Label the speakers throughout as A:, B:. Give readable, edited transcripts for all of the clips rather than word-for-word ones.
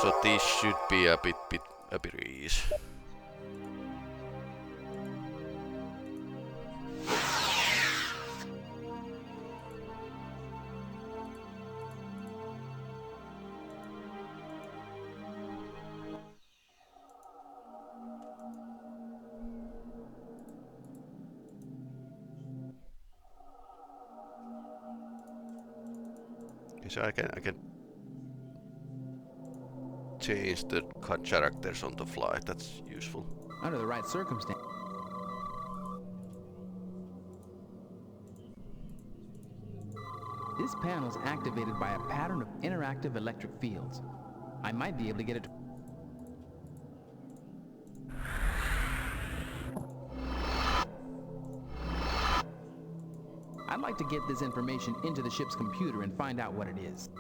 A: So this should be a bit easy. So I can change the characters on the fly. That's useful.
B: Under the right circumstances. This panel is activated by a pattern of interactive electric fields. I might be able to get it. I'd like to get this information into the ship's computer and find out what it is.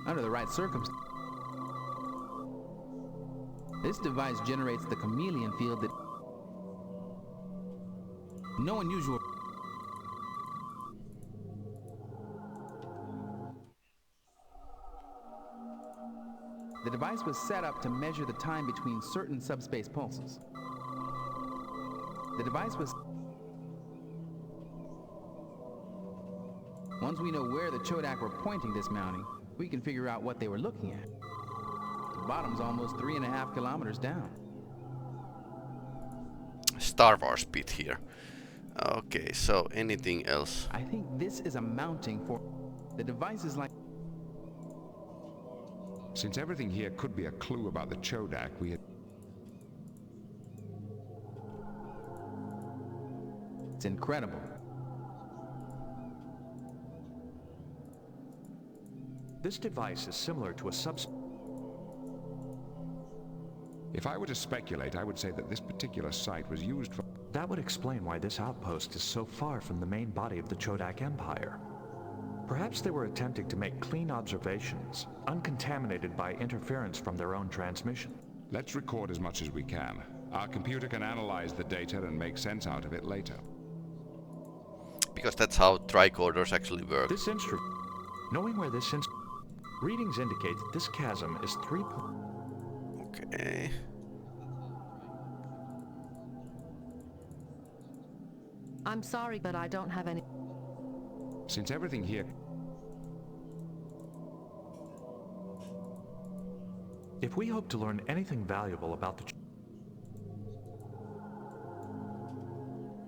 B: Under the right circumstances. This device generates the chameleon field that no unusual. The device was set up to measure the time between certain subspace pulses. The device was... Once we know where the Chodak were pointing this mounting, we can figure out what they were looking at. The bottom's almost 3.5 kilometers down.
A: Star Wars bit here. Okay, so anything else?
B: I think this is a mounting for... The device is like...
C: Since everything here could be a clue about the Chodak, we had...
B: It's incredible.
D: This device is similar to a
C: If I were to speculate, I would say that this particular site was used for...
D: That would explain why this outpost is so far from the main body of the Chodak Empire. Perhaps they were attempting to make clean observations, uncontaminated by interference from their own transmission.
C: Let's record as much as we can. Our computer can analyze the data and make sense out of it later.
A: Because that's how tricorders actually work.
D: This instrument... Knowing where this readings indicate that this chasm is 3.
A: Okay.
E: I'm sorry, but I don't have any...
C: Since everything here...
D: If we hope to learn anything valuable about the...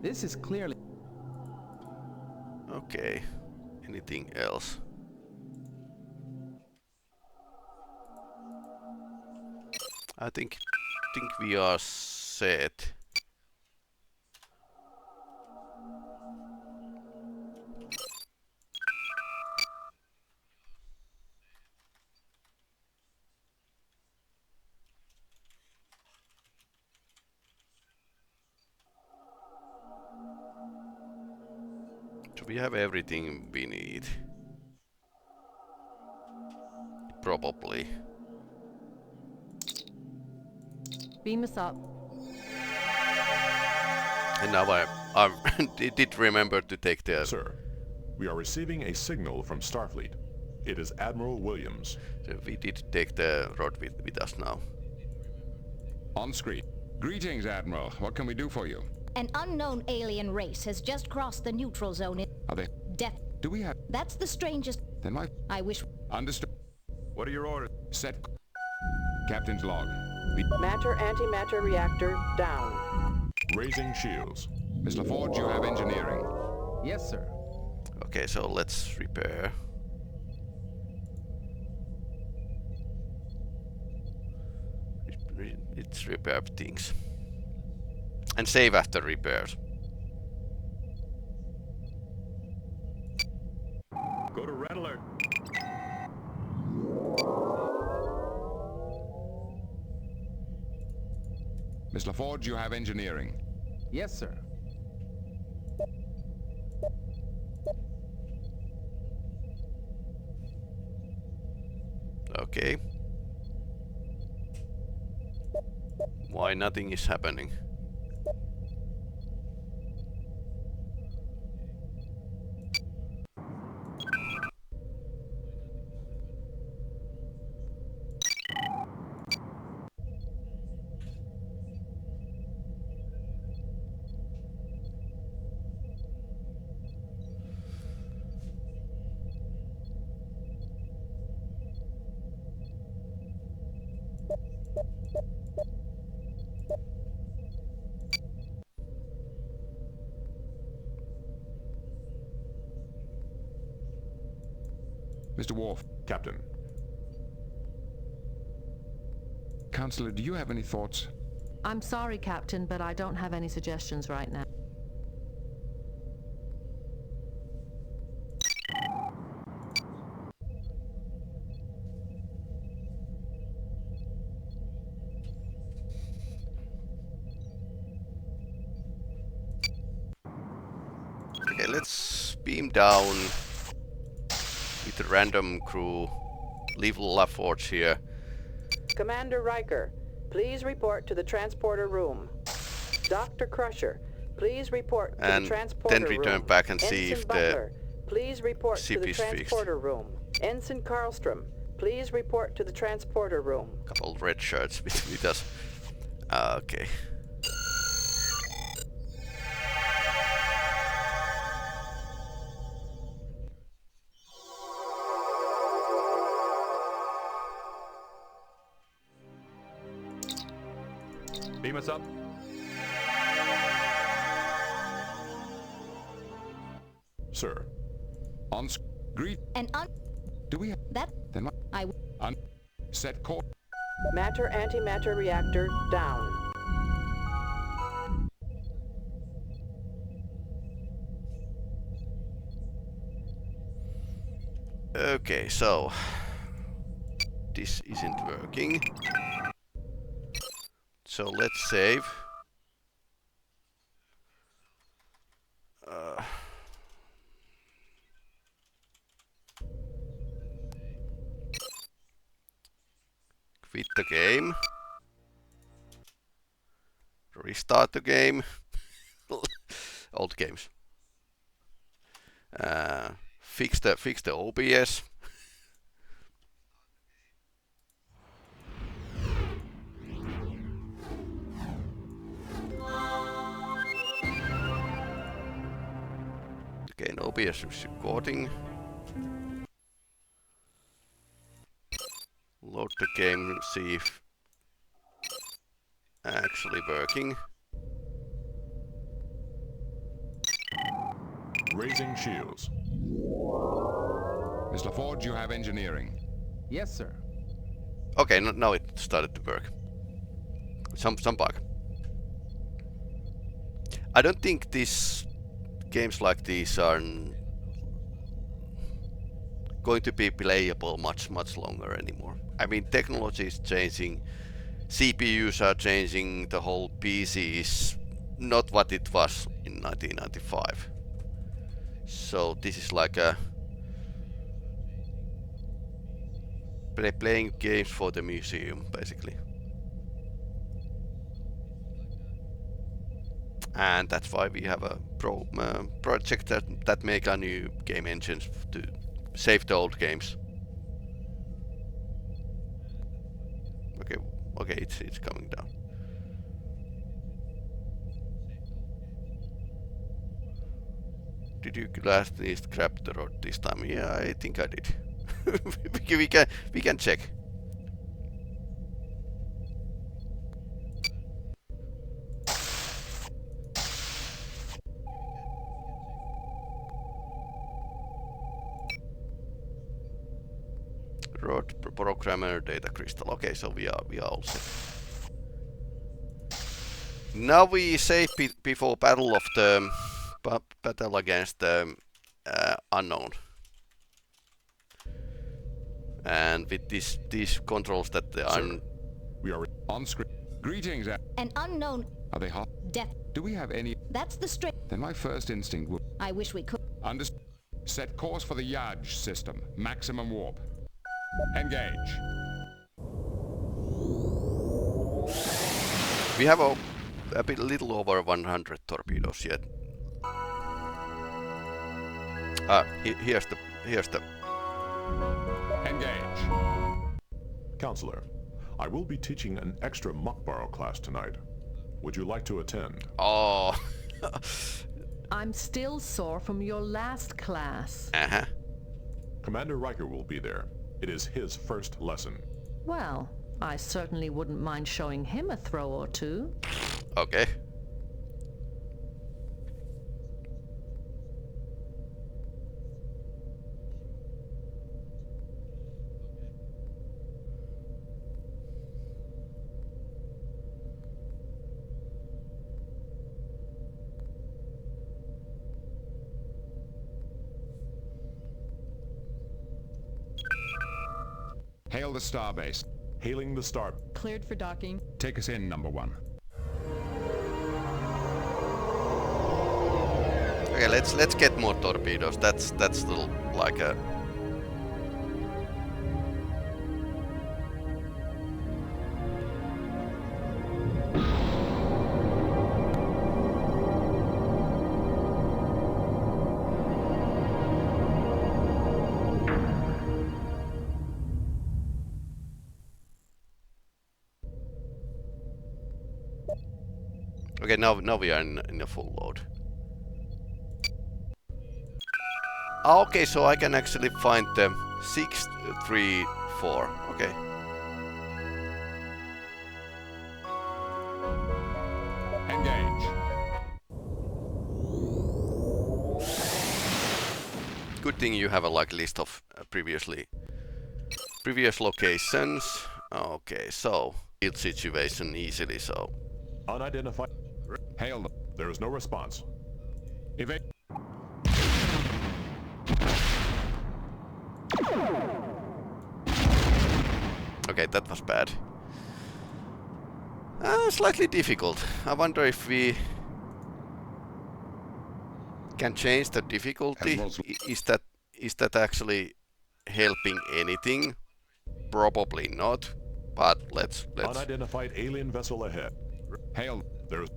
B: This is clearly...
A: Okay. Anything else? I think we are set. So we have everything we need. Probably.
E: Beam us up.
A: And now I did remember to take the...
F: Sir, we are receiving a signal from Starfleet. It is Admiral Williams.
A: So we did take the rod with us now.
C: On screen. Greetings, Admiral. What can we do for you?
G: An unknown alien race has just crossed the neutral zone in...
C: Are they...
G: Death.
C: Do we have...
G: That's the strangest...
C: Then why...
G: I wish...
C: Understood.
F: What are your orders?
C: Set. Captain's log.
H: Matter antimatter reactor down.
F: Raising shields.
C: Miss LaForge, you have engineering.
B: Yes, sir.
A: Okay, so let's repair. It's repair things. And save after repairs.
F: Go to red alert.
C: Miss LaForge, you have engineering.
B: Yes, sir.
A: Okay. Why nothing is happening?
C: Mr. Worf.
F: Captain.
C: Counselor, do you have any thoughts?
E: I'm sorry, Captain, but I don't have any suggestions right now.
A: Okay, let's beam down with a random crew. Leave LaForge here.
H: Commander Riker, please report to the transporter room. Dr. Crusher, please report to
A: And
H: the transporter
A: then
H: room.
A: return back and see
H: Ensign
A: if
H: Butler, please report to
A: ship
H: the
A: is fixed.
H: transporter room. Ensign Karlstrom, please report to the transporter room.
A: Couple of red shirts with us. Okay.
F: Beam us up. Sir.
C: On greet.
G: And
C: Do we have
G: that
C: then what?
G: I
C: Set course.
H: Matter antimatter reactor down.
A: Okay, so this isn't working. So let's save. Quit the game. Restart the game. Old games. Fix the OBS. Okay, no OBS is recording. Load the game, see if actually working.
F: Raising shields.
C: Miss LaForge, you have engineering.
B: Yes, sir.
A: Okay, now it started to work. Some bug. I don't think these games like these are going to be playable much longer anymore. I mean, technology is changing, CPUs are changing, the whole PC is not what it was in 1995. So this is like a playing games for the museum, basically. And that's why we have a project that make a new game engines to save the old games. Okay, it's coming down. Did you last least grab the rod this time? Yeah, I think I did. we can check. Rod programmer data crystal. Okay, so we are all set. Now we save before battle of the battle against the unknown. And with these controls that
F: We are
C: On screen. Greetings.
G: an unknown
C: Are they hot?
G: death.
C: Do we have any?
G: That's the straight.
C: Then my first instinct would
G: I wish we could.
C: set course for the Yaj system. Maximum warp. Engage.
A: We have a little over 100 torpedoes yet. Here's the
C: Engage.
F: Counselor, I will be teaching an extra Muckbarrow class tonight. Would you like to attend?
A: Oh.
E: I'm still sore from your last class.
A: Uh-huh.
F: Commander Riker will be there. It is his first lesson.
E: Well, I certainly wouldn't mind showing him a throw or two.
A: Okay.
C: Hail the starbase.
F: Hailing the star.
I: Cleared for docking.
C: Take us in, number 1.
A: Okay, let's get more torpedoes. That's still like a. Okay, now we are in a full load. Okay, so I can actually find the 634. Okay.
C: Engage.
A: Good thing you have a list of previous locations. Okay, so field situation easily. So
F: Unidentified.
C: Hail them.
F: There is no response.
A: okay, that was bad. Slightly difficult. I wonder if we can change the difficulty. Is that actually helping anything? Probably not. But let's.
F: Unidentified alien vessel ahead.
C: Hail.
F: There's.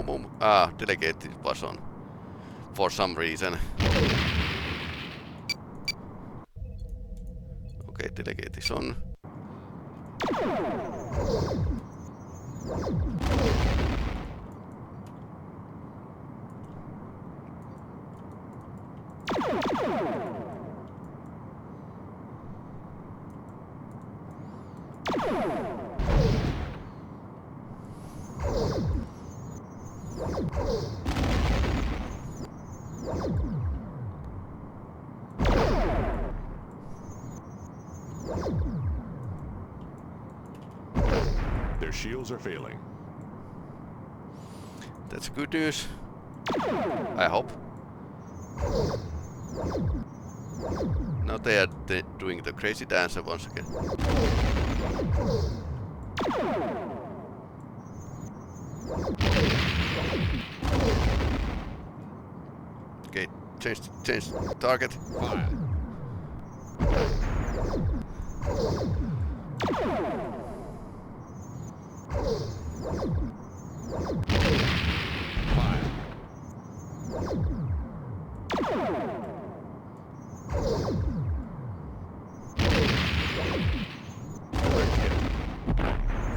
A: Boom. Delegated was on for some reason. Okay, delegate is on.
F: Their shields are failing.
A: That's good news. I hope. Now they are doing the crazy dancer once again. Okay, change target.
C: Fire. Fire.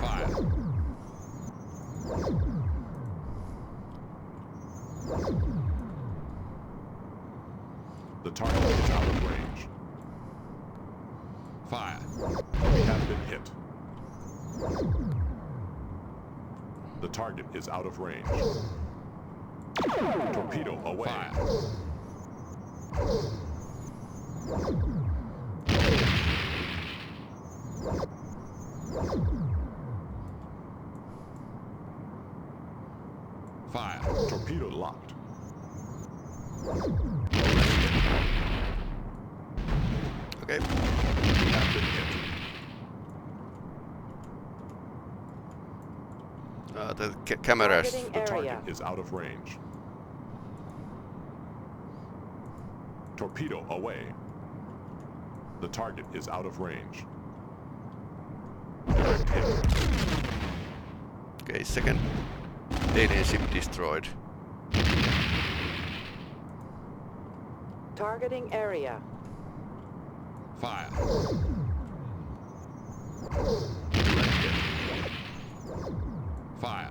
C: Fire.
F: The target is out of range.
C: Fire.
F: We have been hit. The target is out of range. Torpedo away.
C: Fire. Fire.
F: Torpedo locked.
A: Okay.
F: We have been hit.
A: The cameras.
H: Targeting
F: The
H: area.
F: target is out of range. Torpedo away. The target is out of range. Direct hit.
A: Okay, second alien ship destroyed.
H: Targeting area.
C: Fire.
F: Direct hit.
C: Fire.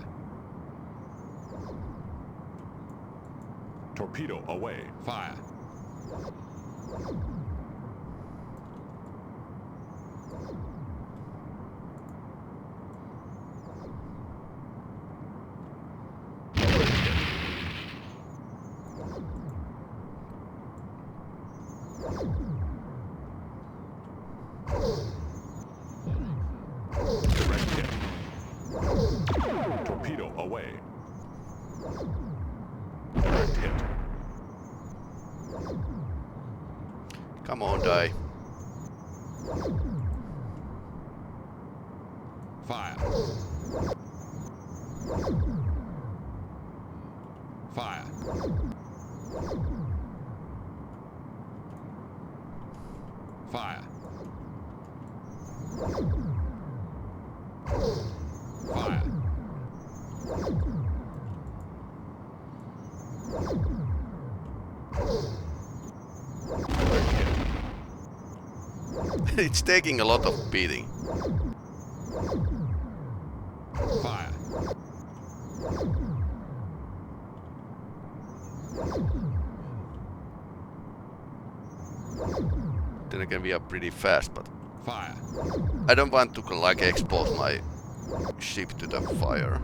F: Torpedo away.
C: Fire.
F: Direct hit. Torpedo away. Direct hit.
A: Come on, die.
C: Fire. Fire. Fire. Fire.
A: It's taking a lot of beating.
C: Fire.
A: Then again, we are pretty fast, but
C: Fire.
A: I don't want to like expose my ship to the fire.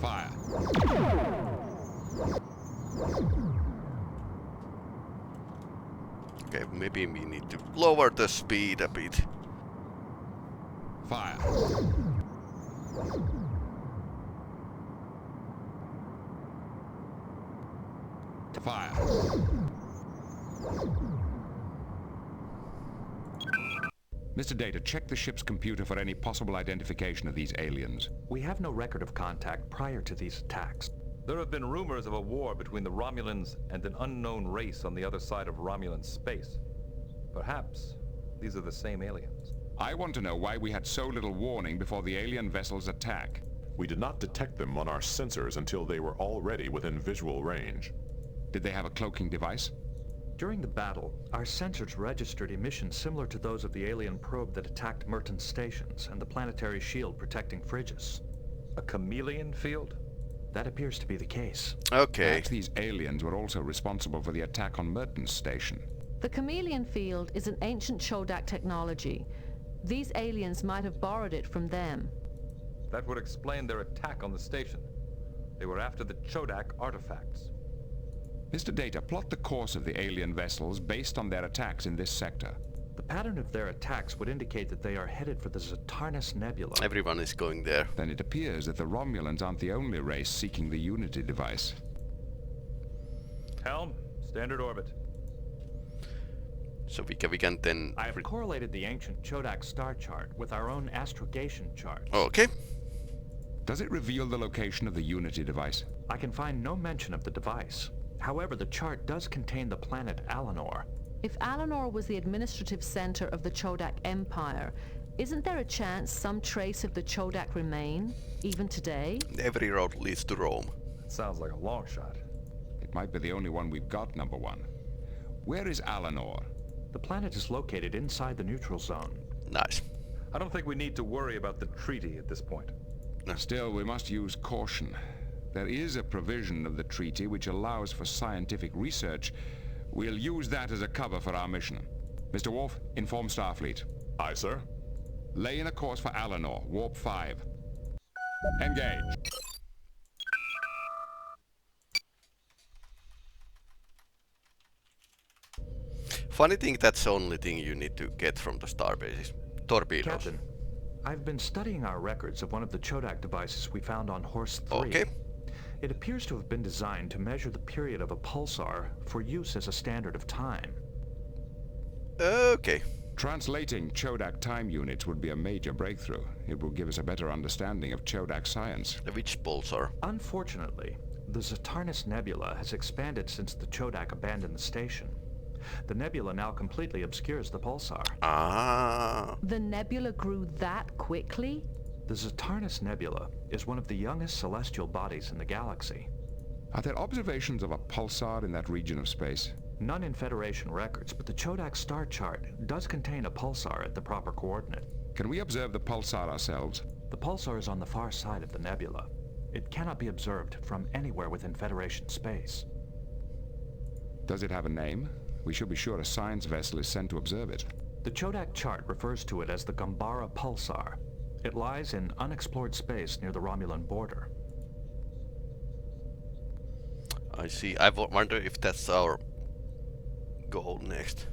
C: Fire.
A: Okay, maybe we need to lower the speed a bit.
C: Fire. Fire. Mr. Data, check the ship's computer for any possible identification of these aliens.
D: We have no record of contact prior to these attacks.
I: There have been rumors of a war between the Romulans and an unknown race on the other side of Romulan space. Perhaps these are the same aliens.
C: I want to know why we had so little warning before the alien vessel's attack.
F: We did not detect them on our sensors until they were already within visual range.
C: Did they have a cloaking device?
D: During the battle, our sensors registered emissions similar to those of the alien probe that attacked Merton's stations and the planetary shield protecting Frigis.
I: A chameleon field?
D: That appears to be the case.
A: Okay.
C: Perhaps these aliens were also responsible for the attack on Merton's station.
E: The chameleon field is an ancient Chodak technology. These aliens might have borrowed it from them.
I: That would explain their attack on the station. They were after the Chodak artifacts.
C: Mr. Data, plot the course of the alien vessels based on their attacks in this sector.
D: The pattern of their attacks would indicate that they are headed for the Zatarnus Nebula.
A: Everyone is going there.
C: Then it appears that the Romulans aren't the only race seeking the Unity device.
I: Helm, standard orbit.
A: So we can then...
D: I have correlated the ancient Chodak star chart with our own astrogation chart.
A: Okay.
C: Does it reveal the location of the Unity device?
D: I can find no mention of the device. However, the chart does contain the planet Alinor.
E: If Alinor was the administrative center of the Chodak Empire, isn't there a chance some trace of the Chodak remain, even today?
A: Every road leads to Rome.
I: That sounds like a long shot.
C: It might be the only one we've got, number one. Where is Alinor?
D: The planet is located inside the neutral zone.
A: Nice.
I: I don't think we need to worry about the treaty at this point.
C: Still, we must use caution. There is a provision of the treaty which allows for scientific research. We'll use that as a cover for our mission. Mr. Worf, inform Starfleet.
F: Aye, sir.
C: Lay in a course for Alinor, Warp 5. Engage.
A: Funny thing, that's the only thing you need to get from the starbases. Torpedoes.
D: Captain, I've been studying our records of one of the Chodak devices we found on Horse 3.
A: Okay.
D: It appears to have been designed to measure the period of a pulsar for use as a standard of time.
A: Okay.
C: Translating Chodak time units would be a major breakthrough. It will give us a better understanding of Chodak science.
A: Which pulsar?
D: Unfortunately, the Zatarnis Nebula has expanded since the Chodak abandoned the station. The nebula now completely obscures the pulsar.
A: Ah.
E: The nebula grew that quickly?
D: The Zatarnis Nebula is one of the youngest celestial bodies in the galaxy.
C: Are there observations of a pulsar in that region of space?
D: None in Federation records, but the Chodak star chart does contain a pulsar at the proper coordinate.
C: Can we observe the pulsar ourselves?
D: The pulsar is on the far side of the nebula. It cannot be observed from anywhere within Federation space.
C: Does it have a name? We should be sure a science vessel is sent to observe it.
D: The Chodak chart refers to it as the Gambara Pulsar. It lies in unexplored space near the Romulan border.
A: I see. I wonder if that's our goal next.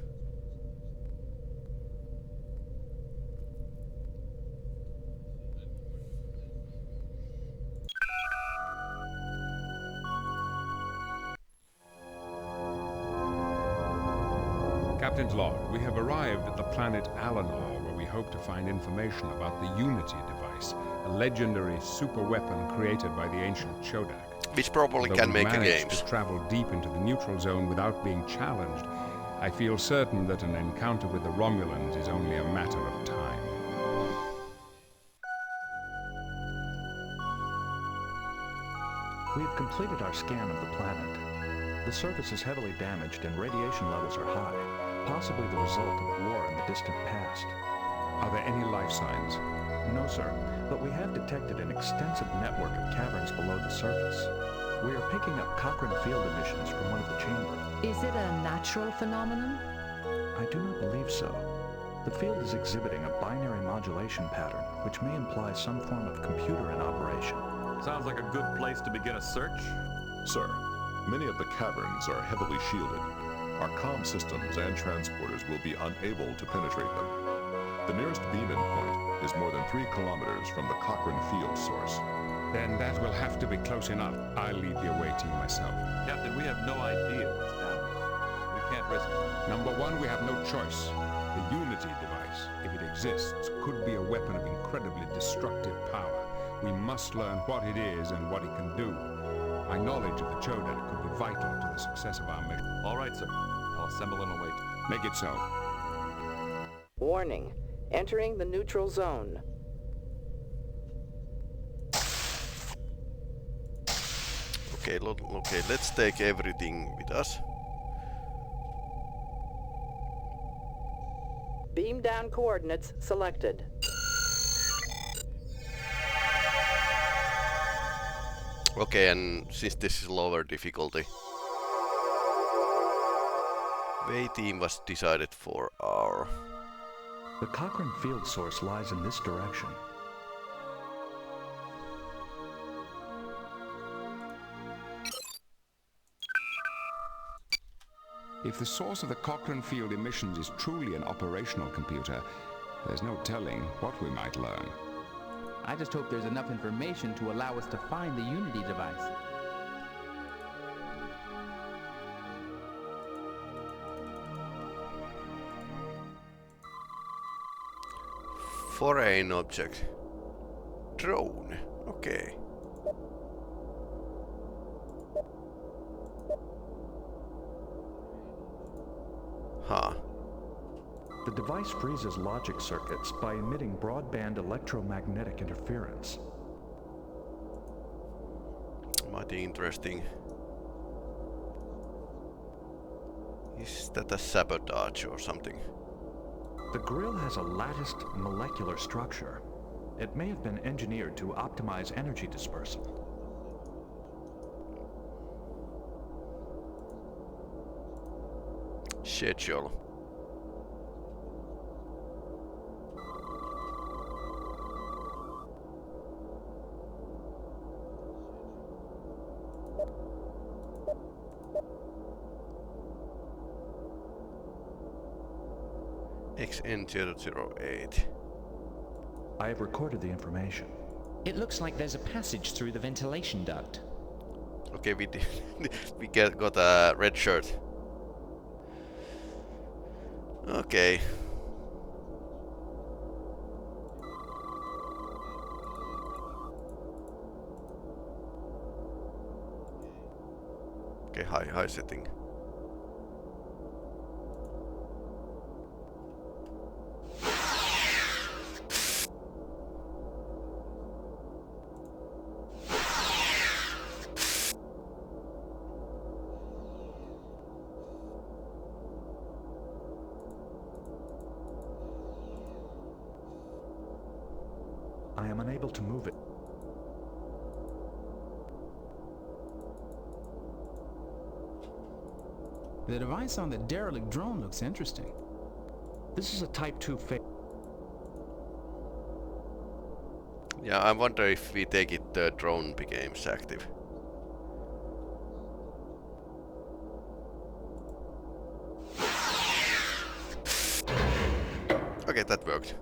J: Captain's log, we have arrived at the planet Alinor, where we hope to find information about the Unity device, a legendary superweapon created by the ancient Chodak.
A: Which probably
J: Though
A: can
J: we
A: make a
J: managed
A: game.
J: to travel deep into the neutral zone without being challenged, I feel certain that an encounter with the Romulans is only a matter of time.
D: We have completed our scan of the planet. The surface is heavily damaged and radiation levels are high, possibly the result of war in the distant past.
J: Are there any life signs?
D: No, sir, but we have detected an extensive network of caverns below the surface. We are picking up Cochrane field emissions from one of the chambers.
E: Is it a natural phenomenon?
D: I do not believe so. The field is exhibiting a binary modulation pattern, which may imply some form of computer in operation.
I: Sounds like a good place to begin a search.
F: Sir, many of the caverns are heavily shielded. Our comm systems and transporters will be unable to penetrate them. The nearest beam-in point is more than 3 kilometers from the Cochrane field source.
J: Then that will have to be close enough. I'll lead the away team myself.
I: Captain, we have no idea what's down there. We can't risk it.
J: Number one, we have no choice. The Unity device, if it exists, could be a weapon of incredibly destructive power. We must learn what it is and what it can do. My knowledge of the Chodak could be vital to the success of our mission.
I: All right, sir. I'll assemble and await.
J: Make it so.
H: Warning. Entering the neutral zone.
A: Okay, let's take everything with us.
H: Beam down coordinates selected.
A: Okay, and since this is lower difficulty, way team was decided for our...
D: The Cochrane field source lies in this direction.
C: If the source of the Cochrane field emissions is truly an operational computer, there's no telling what we might learn.
B: I just hope there's enough information to allow us to find the Unity device.
A: Foreign object. Drone. Okay. Huh.
D: The device freezes logic circuits by emitting broadband electromagnetic interference.
A: Mighty interesting. Is that a sabotage or something?
D: The grill has a latticed molecular structure. It may have been engineered to optimize energy dispersal.
A: Schedule. XN008.
D: I have recorded the information.
K: It looks like there's a passage through the ventilation duct.
A: Okay, we did. got a red shirt. Okay. Okay, high setting.
D: I am unable to move it.
B: The device on the derelict drone looks interesting.
D: This is a Type 2
A: Yeah, I wonder if we take it, the drone becomes active. Okay, that worked.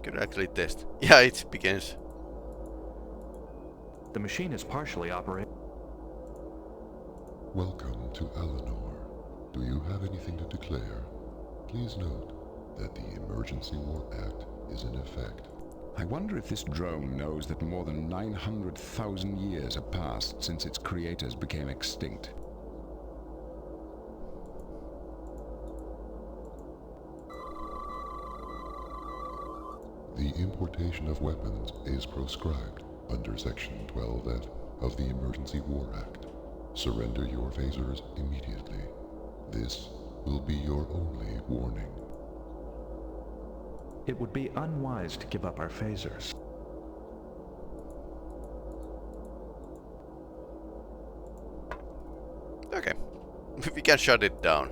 A: Could actually test. Yeah, it begins.
D: The machine is partially operated.
F: Welcome to Alinor. Do you have anything to declare? Please note that the Emergency War Act is in effect.
C: I wonder if this drone knows that more than 900,000 years have passed since its creators became extinct.
F: The importation of weapons is proscribed under Section 12F of the Emergency War Act. Surrender your phasers immediately. This will be your only warning.
D: It would be unwise to give up our phasers.
A: Okay. We can shut it down.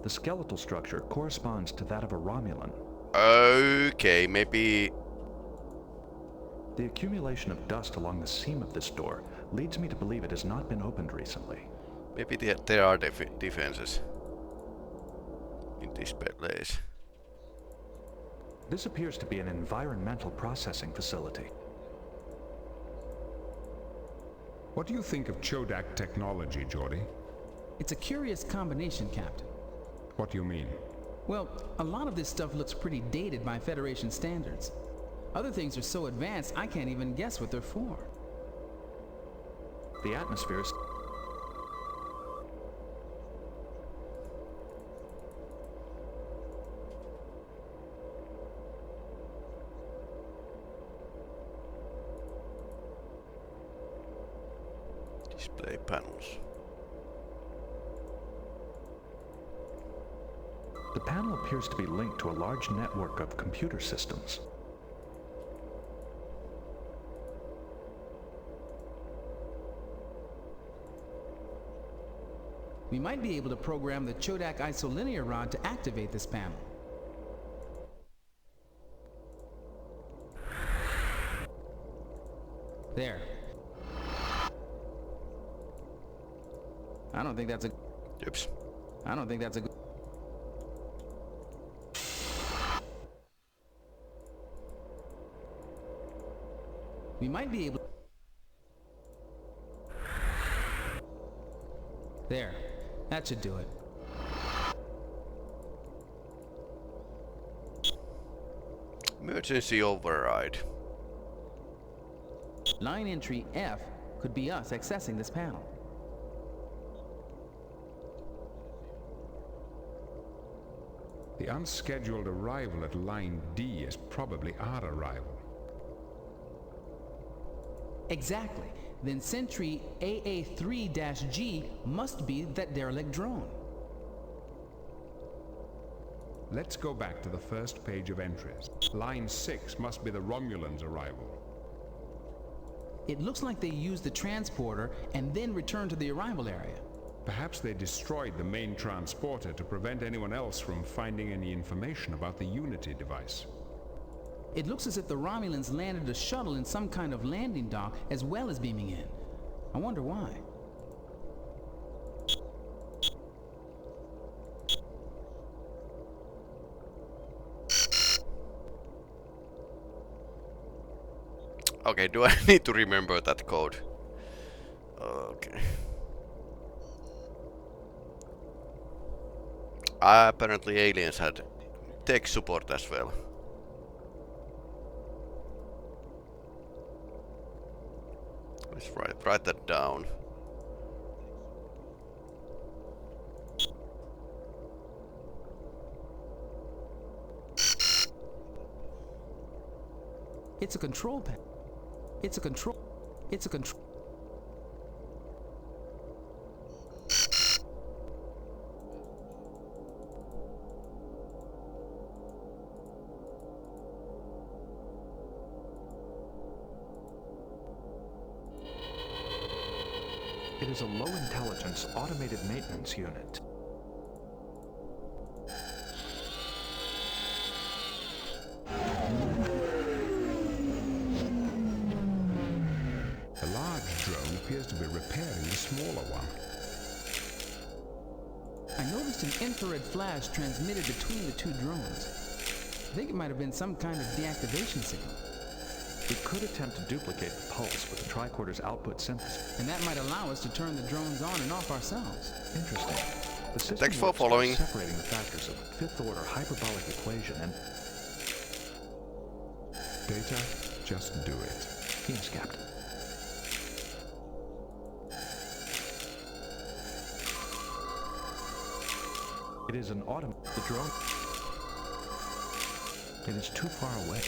D: The skeletal structure corresponds to that of a Romulan.
A: Okay, maybe...
D: The accumulation of dust along the seam of this door leads me to believe it has not been opened recently.
A: Maybe there are defenses in this place.
D: This appears to be an environmental processing facility.
J: What do you think of Chodak technology, Geordie?
B: It's a curious combination, Captain.
J: What do you mean?
B: Well, a lot of this stuff looks pretty dated by Federation standards. Other things are so advanced, I can't even guess what they're for.
D: The atmosphere is...
A: Display panels.
D: The panel appears to be linked to a large network of computer systems.
B: We might be able to program the Chodak isolinear rod to activate this panel. There. I don't think that's a...
A: Oops.
B: I don't think that's a good... We might be able... There. That should do it.
A: Emergency override.
B: Line entry F could be us accessing this panel.
J: The unscheduled arrival at line D is probably our arrival.
B: Exactly. Then Sentry AA3-G must be that derelict drone.
J: Let's go back to the first page of entries. Line 6 must be the Romulans' arrival.
B: It looks like they used the transporter and then returned to the arrival area.
J: Perhaps they destroyed the main transporter to prevent anyone else from finding any information about the Unity device.
B: It looks as if the Romulans landed a shuttle in some kind of landing dock as well as beaming in. I wonder why.
A: Okay, do I need to remember that code? Okay. Apparently aliens had tech support as well. Let's write that down.
B: It's a control panel. It's a control. It's a control.
D: It is a low-intelligence automated maintenance unit.
J: The large drone appears to be repairing the smaller one.
B: I noticed an infrared flash transmitted between the two drones. I think it might have been some kind of deactivation signal.
D: We could attempt to duplicate the pulse with the tricorder's output synthesis.
B: And that might allow us to turn the drones on and off ourselves.
D: Interesting. The system
A: Thanks for
D: works by
A: following.
D: separating the factors of a fifth-order hyperbolic equation and...
J: Data, just do it.
D: Yes, Captain. It is an the drone. It is too far away.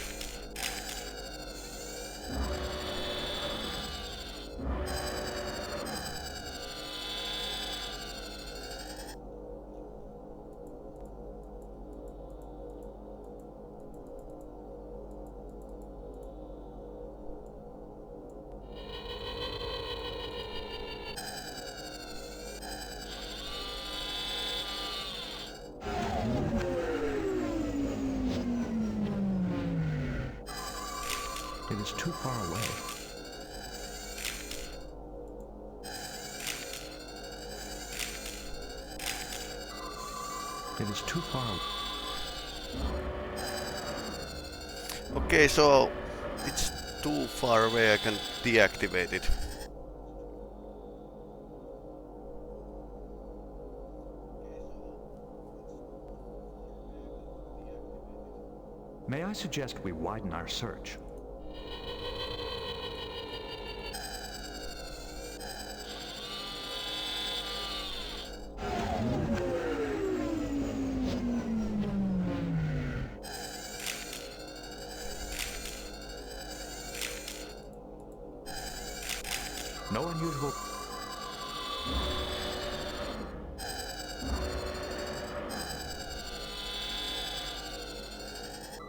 D: It is too far away. It is too far away.
A: Okay, so it's too far away, I can deactivate it.
D: May I suggest we widen our search? No unusual...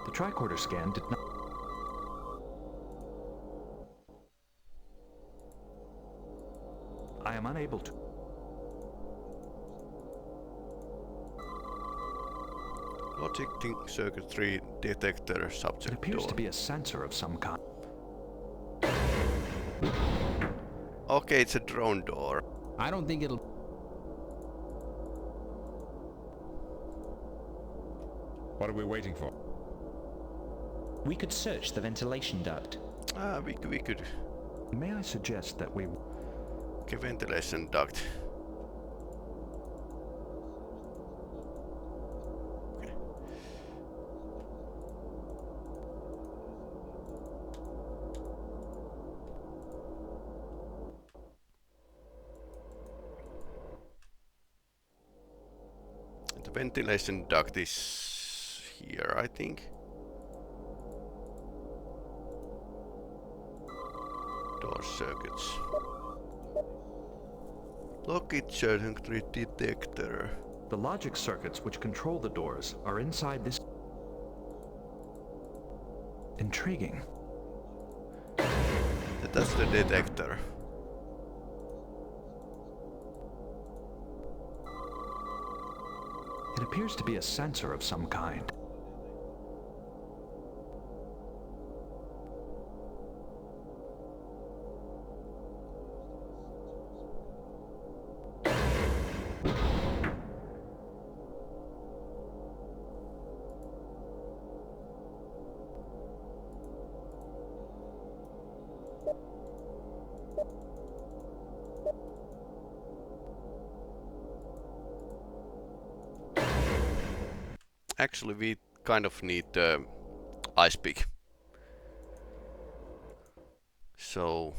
D: The tricorder scan did not... I am unable to...
A: Logic circuitry detector subject
D: It appears
A: door.
D: to be a sensor of some kind.
A: Okay, it's a drone door.
B: I don't think it'll...
J: What are we waiting for?
K: We could search the ventilation duct.
A: We could.
D: May I suggest that we...
A: Okay, ventilation duct. Okay. The ventilation duct is here, I think. Door circuits. Logic circuitry detector.
D: The logic circuits which control the doors are inside this... Intriguing.
A: That's the detector.
D: It appears to be a sensor of some kind.
A: Actually, we kind of need the ice pick. So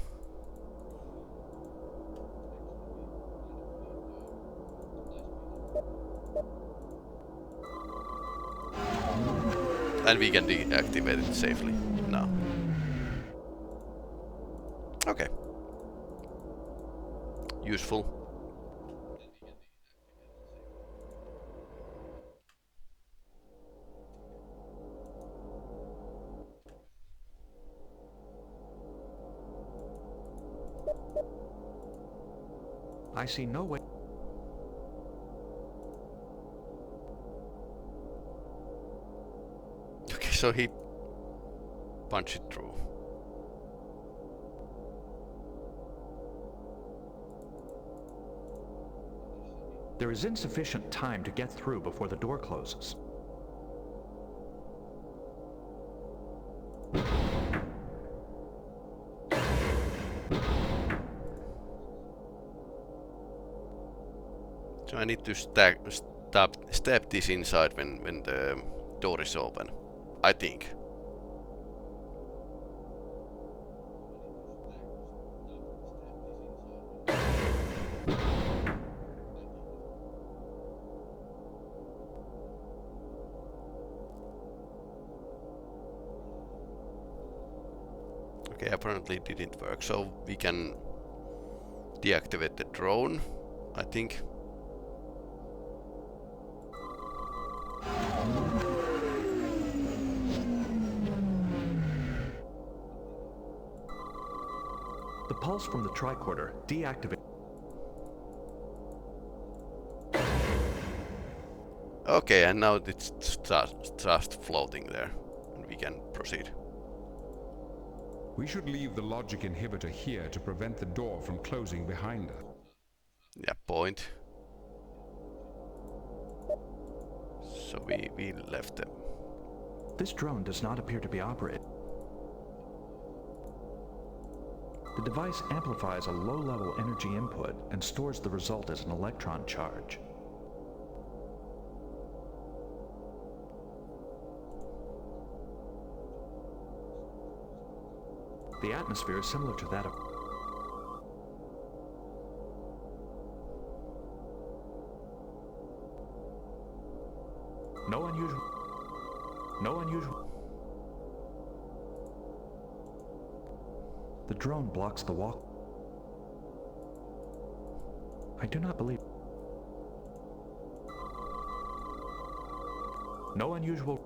A: and we can deactivate it safely now. Okay. Useful.
D: I see no way.
A: Okay, so he punched it through.
D: There is insufficient time to get through before the door closes.
A: So I need to step this inside when the door is open, I think. Okay, apparently it didn't work, so we can deactivate the drone, I think.
D: The pulse from the tricorder deactivate.
A: Okay, and now it's just floating there, and we can proceed.
J: We should leave the logic inhibitor here to prevent the door from closing behind us.
A: Yeah, point. So we left them.
D: This drone does not appear to be operated. The device amplifies a low-level energy input and stores the result as an electron charge. The atmosphere is similar to that of... No unusual. The drone blocks the walk. I do not believe. No unusual.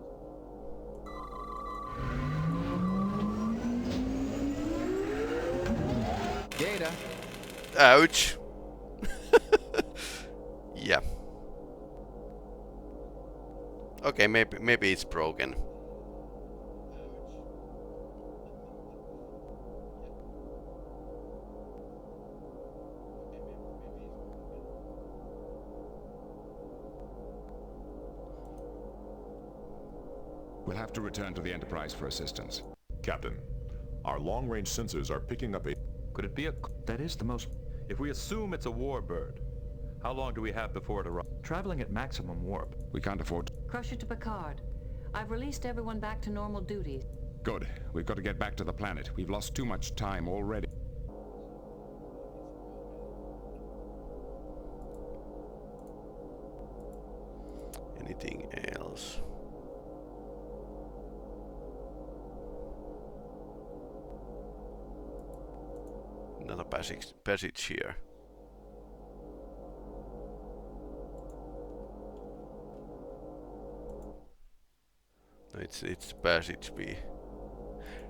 B: Data.
A: Ouch. Yeah. Okay, maybe it's broken.
C: We'll have to return to the Enterprise for assistance.
F: Captain, our long-range sensors are picking up a...
I: Could it be a...
D: That is the most...
I: If we assume it's a warbird, how long do we have before it arrives?
D: Traveling at maximum warp.
C: We can't afford...
L: Crusher to Picard. I've released everyone back to normal duties.
C: Good. We've got to get back to the planet. We've lost too much time already.
A: Anything else? Another passage here. No, it's passage B.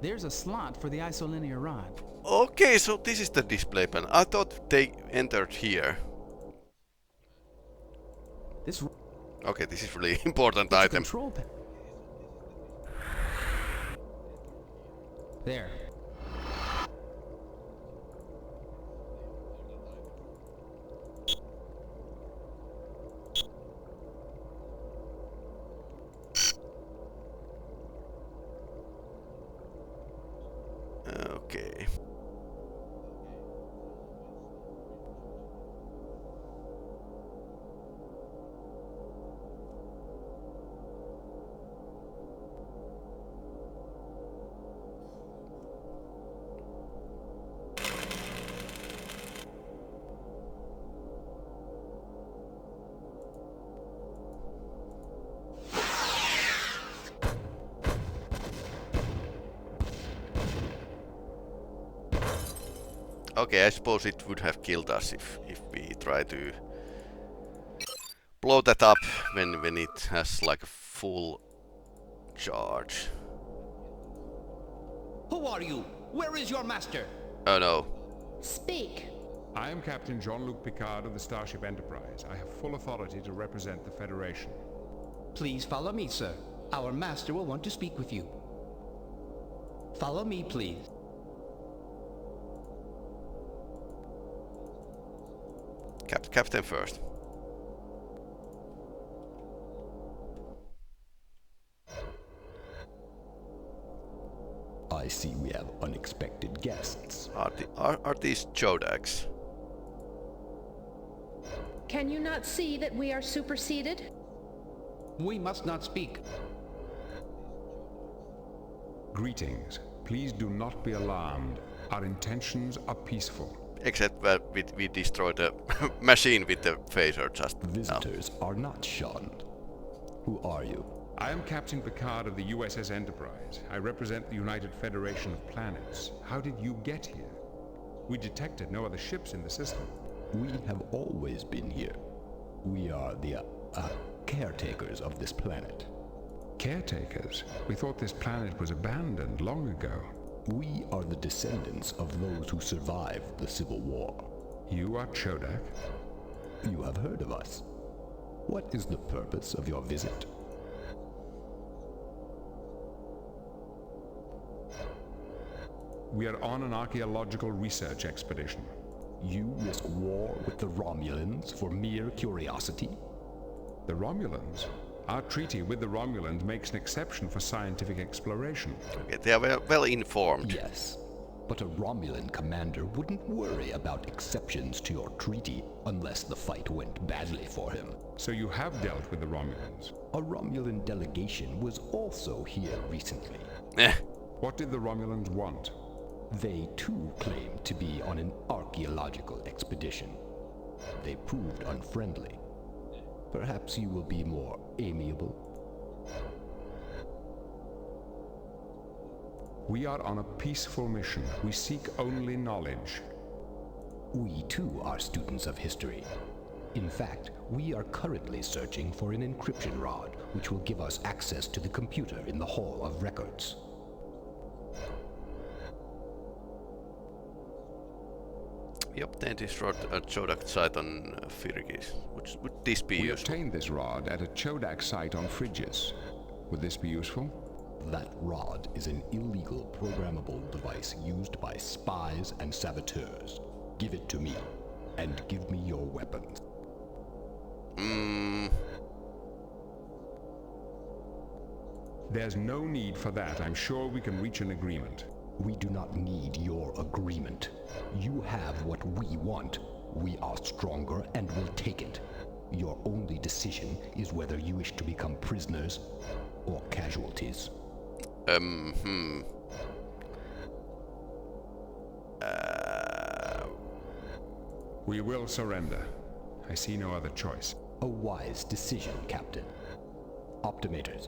B: There's a slot for the isolinear rod.
A: Okay, so this is the display panel. I thought they entered here.
B: This.
A: Okay, this is really important
B: It's a
A: item.
B: control panel. There.
A: Okay. Okay, I suppose it would have killed us if we try to blow that up when it has like a full charge.
M: Who are you? Where is your master?
A: Oh no.
G: Speak.
C: I am Captain Jean-Luc Picard of the Starship Enterprise. I have full authority to represent the Federation.
M: Please follow me, sir. Our master will want to speak with you. Follow me, please.
A: Captain first.
N: I see we have unexpected guests.
A: Are these Chodaks?
O: Can you not see that we are superseded?
M: We must not speak.
C: Greetings. Please do not be alarmed. Our intentions are peaceful.
A: Except that we destroyed the machine with the phaser just
N: Visitors are not shunned. Who are you?
C: I am Captain Picard of the USS Enterprise. I represent the United Federation of Planets. How did you get here? We detected no other ships in the system.
N: We have always been here. We are the caretakers of this planet.
C: Caretakers? We thought this planet was abandoned long ago.
N: We are the descendants of those who survived the Civil War.
C: You are Chodak?
N: You have heard of us. What is the purpose of your visit?
C: We are on an archaeological research expedition.
N: You risk war with the Romulans for mere curiosity?
C: The Romulans? Our treaty with the Romulans makes an exception for scientific exploration.
A: Okay, they are well informed.
N: Yes, but a Romulan commander wouldn't worry about exceptions to your treaty unless the fight went badly for him.
C: So you have dealt with the Romulans?
N: A Romulan delegation was also here recently.
C: What did the Romulans want?
N: They too claimed to be on an archaeological expedition. They proved unfriendly. Perhaps you will be more amiable.
C: We are on a peaceful mission. We seek only knowledge.
N: We too are students of history. In fact, we are currently searching for an encryption rod, which will give us access to the computer in the Hall of Records.
A: We obtained this rod at Chodak site on Firgis. Would this be useful?
C: We obtained this rod at a Chodak site on Frigis. Would this be useful?
N: That rod is an illegal programmable device used by spies and saboteurs. Give it to me, and give me your weapons.
C: There's no need for that. I'm sure we can reach an agreement.
N: We do not need your agreement. You have what we want. We are stronger and will take it. Your only decision is whether you wish to become prisoners or casualties.
C: We will surrender. I see no other choice.
N: A wise decision, Captain. Optimators,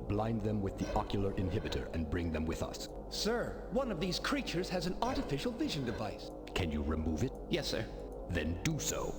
N: blind them with the ocular inhibitor and bring them with us.
M: Sir, one of these creatures has an artificial vision device.
N: Can you remove it?
M: Yes, sir.
N: Then do so.